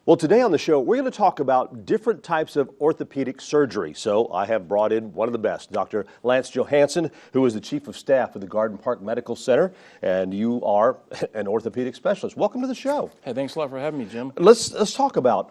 Well, today on the show, we're going to talk about different types of orthopedic surgery. So I have brought in one of the best, Dr. Lance Johansson, who is the Chief of Staff of the Garden Park Medical Center, and you are an orthopedic specialist. Welcome to the show. Hey, thanks a lot for having me, Jim. Let's talk about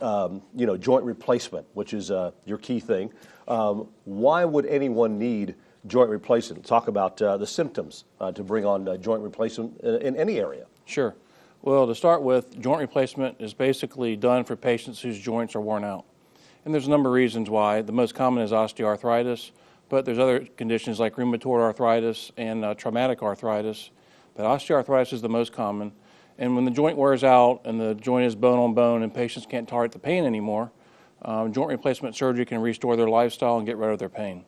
joint replacement, which is your key thing. Why would anyone need joint replacement? Talk about the symptoms to bring on joint replacement in any area. Sure. Well, to start with, joint replacement is basically done for patients whose joints are worn out. And there's a number of reasons why. The most common is osteoarthritis, but there's other conditions like rheumatoid arthritis and traumatic arthritis. But osteoarthritis is the most common. And when the joint wears out and the joint is bone on bone and patients can't tolerate the pain anymore, joint replacement surgery can restore their lifestyle and get rid of their pain.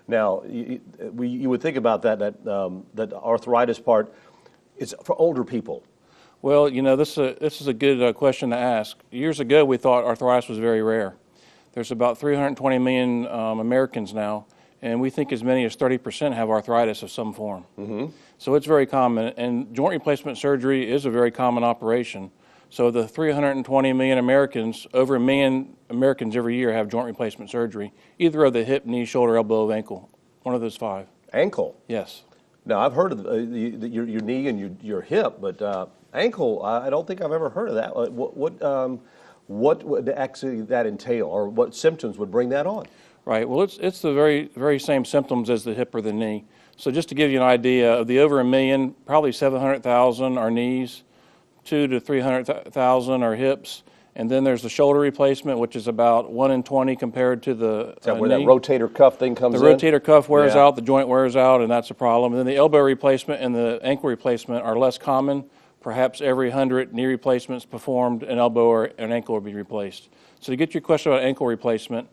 Now, you would think about that arthritis part is for older people. Well, this is a good question to ask. Years ago, we thought arthritis was very rare. There's about 320 million Americans now, and we think as many as 30% have arthritis of some form. Mm-hmm. So it's very common, and joint replacement surgery is a very common operation. So the 320 million Americans, over 1 million Americans every year have joint replacement surgery, either of the hip, knee, shoulder, elbow, ankle, one of those 5. Ankle? Yes. Now, I've heard of your knee and your hip, but ankle, I don't think I've ever heard of that. What would actually that entail, or what symptoms would bring that on? Right. Well, it's the very same symptoms as the hip or the knee. So just to give you an idea, of the over 1 million, probably 700,000 are knees, 200,000 to 300,000 are hips, and then there's the shoulder replacement, which is about 1 in 20 compared to the Is that knee. where that rotator cuff thing comes in? The rotator cuff wears out, the joint wears out, and that's a problem. And then the elbow replacement and the ankle replacement are less common. Perhaps every 100 knee replacements performed, an elbow or an ankle will be replaced. So to get your question about ankle replacement,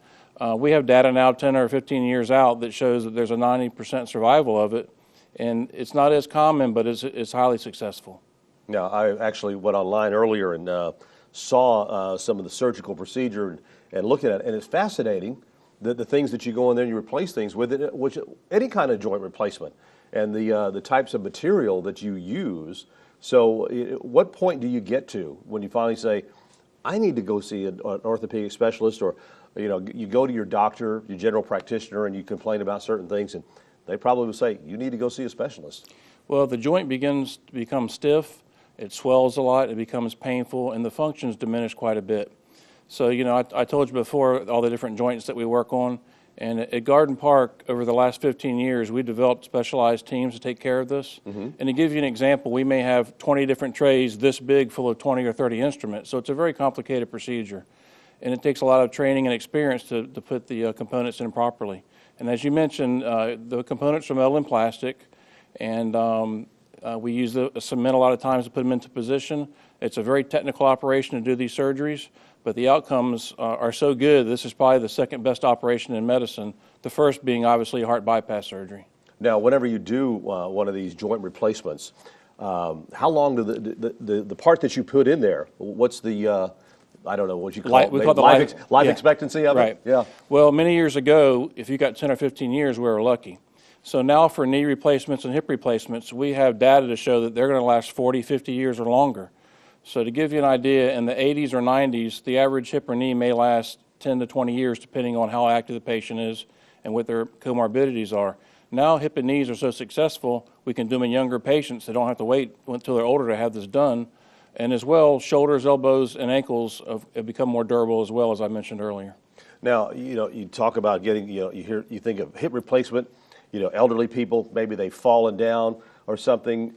we have data now 10 or 15 years out that shows that there's a 90% survival of it, and it's not as common, but it's highly successful. Now, I actually went online earlier and saw some of the surgical procedure and looked at it, and it's fascinating the things that you go in there and you replace things with it, which any kind of joint replacement, and the types of material that you use. So what point do you get to when you finally say, I need to go see an orthopedic specialist, or you go to your doctor, your general practitioner, and you complain about certain things, and they probably will say, you need to go see a specialist? Well, the joint begins to become stiff, it swells a lot, it becomes painful, and the functions diminish quite a bit. So, I told you before all the different joints that we work on, and at Garden Park, over the last 15 years, we developed specialized teams to take care of this. Mm-hmm. And to give you an example, we may have 20 different trays this big full of 20 or 30 instruments, so it's a very complicated procedure. And it takes a lot of training and experience to put the components in properly. And as you mentioned, the components are metal and plastic, and we use the cement a lot of times to put them into position. It's a very technical operation to do these surgeries, but the outcomes are so good. This is probably the second best operation in medicine, the first being obviously heart bypass surgery. Now, whenever you do one of these joint replacements, how long do the part that you put in there, what's the, I don't know what you call it, we call the life expectancy of it? Yeah. Well, many years ago, if you got 10 or 15 years, we were lucky. So now for knee replacements and hip replacements, we have data to show that they're going to last 40, 50 years or longer. So to give you an idea, in the 80s or 90s, the average hip or knee may last 10 to 20 years depending on how active the patient is and what their comorbidities are. Now hip and knees are so successful, we can do them in younger patients. They don't have to wait until they're older to have this done. And as well, shoulders, elbows, and ankles have become more durable as well, as I mentioned earlier. Now, you talk about getting, you think of hip replacement, elderly people, maybe they've fallen down or something.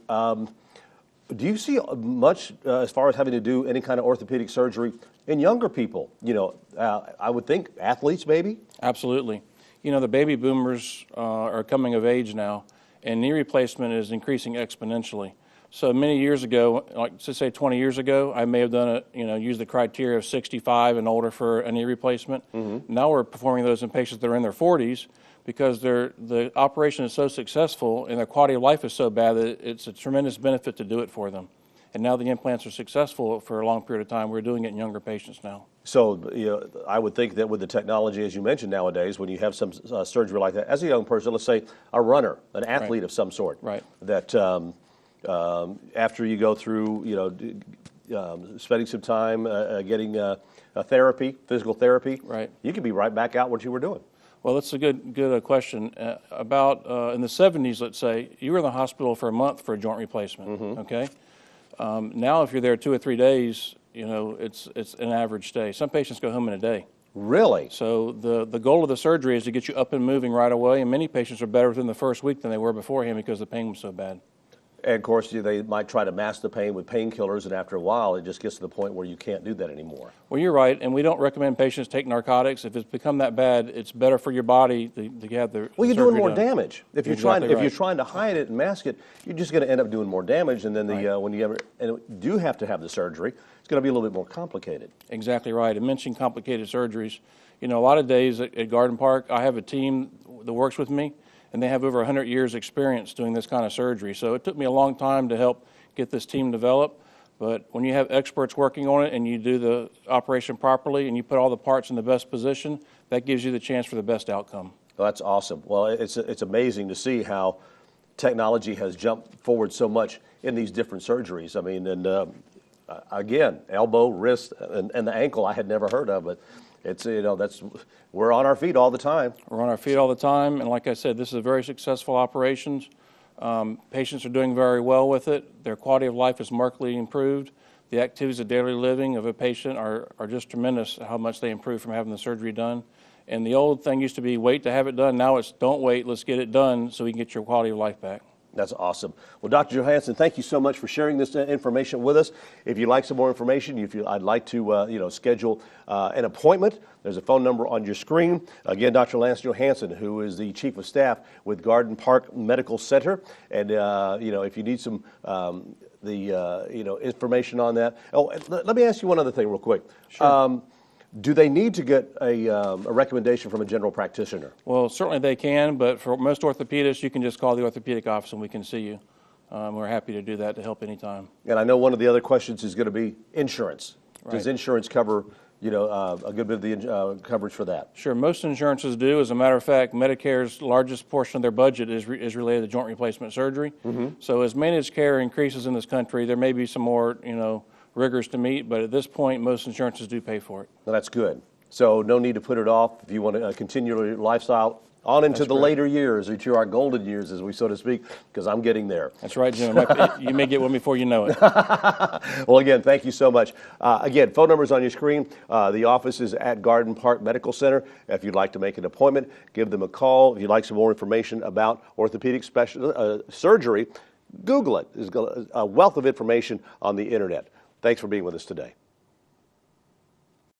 Do you see much as far as having to do any kind of orthopedic surgery in younger people? I would think athletes maybe? Absolutely. The baby boomers are coming of age now, and knee replacement is increasing exponentially. So many years ago, like to say 20 years ago, I may have done it, used the criteria of 65 and older for a knee replacement. Mm-hmm. Now we're performing those in patients that are in their 40s because the operation is so successful and their quality of life is so bad that it's a tremendous benefit to do it for them. And now the implants are successful for a long period of time. We're doing it in younger patients now. So, I would think that with the technology, as you mentioned nowadays, when you have some surgery like that, as a young person, let's say a runner, an athlete of some sort, right, that after you go through, spending some time getting therapy, physical therapy, Right. you could be right back out what you were doing. Well, that's a good question. About in the 70s, let's say, you were in the hospital for a month for a joint replacement, okay? Now, if you're there 2 or 3 days, it's an average stay. Some patients go home in a day. Really? So the goal of the surgery is to get you up and moving right away, and many patients are better within the first week than they were beforehand because the pain was so bad. And of course, they might try to mask the pain with painkillers, and after a while, it just gets to the point where you can't do that anymore. Well, you're right, and we don't recommend patients take narcotics. If it's become that bad, it's better for your body to have the Well, you're surgery doing more done. damage. If you're Exactly if right. you're trying to hide it and mask it, you're just going to end up doing more damage. And then when you do have to have the surgery, it's going to be a little bit more complicated. Exactly right. And mentioning complicated surgeries, a lot of days at Garden Park, I have a team that works with me, and they have over 100 years experience doing this kind of surgery. So it took me a long time to help get this team developed. But when you have experts working on it and you do the operation properly and you put all the parts in the best position, that gives you the chance for the best outcome. Well, that's awesome. Well, it's amazing to see how technology has jumped forward so much in these different surgeries. I mean, and again, elbow, wrist, and the ankle I had never heard of, but it's, we're on our feet all the time. We're on our feet all the time, and like I said, this is a very successful operation. Patients are doing very well with it. Their quality of life is markedly improved. The activities of daily living of a patient are just tremendous, how much they improve from having the surgery done. And the old thing used to be wait to have it done. Now it's don't wait, let's get it done so we can get your quality of life back. That's awesome. Well, Dr. Johansson, thank you so much for sharing this information with us. If you'd like some more information, I'd like to schedule an appointment. There's a phone number on your screen. Again, Dr. Lance Johansson, who is the Chief of Staff with Garden Park Medical Center. And, if you need some information on that. Oh, let me ask you one other thing real quick. Sure. Do they need to get a recommendation from a general practitioner? Well, certainly they can, but for most orthopedists, you can just call the orthopedic office and we can see you. We're happy to do that to help anytime. And I know one of the other questions is going to be insurance. Right. Does insurance cover, a good bit of the coverage for that? Sure, most insurances do. As a matter of fact, Medicare's largest portion of their budget is related to joint replacement surgery. Mm-hmm. So as managed care increases in this country, there may be some more, rigors to meet, but at this point, most insurances do pay for it. Well, that's good. So no need to put it off if you want to continue your lifestyle on into the later years, into our golden years, as we so to speak, because I'm getting there. That's right, Jim. You may get one before you know it. Well, again, thank you so much. Again, phone number's on your screen. The office is at Garden Park Medical Center. If you'd like to make an appointment, give them a call. If you'd like some more information about orthopedic surgery, Google it. There's a wealth of information on the internet. Thanks for being with us today.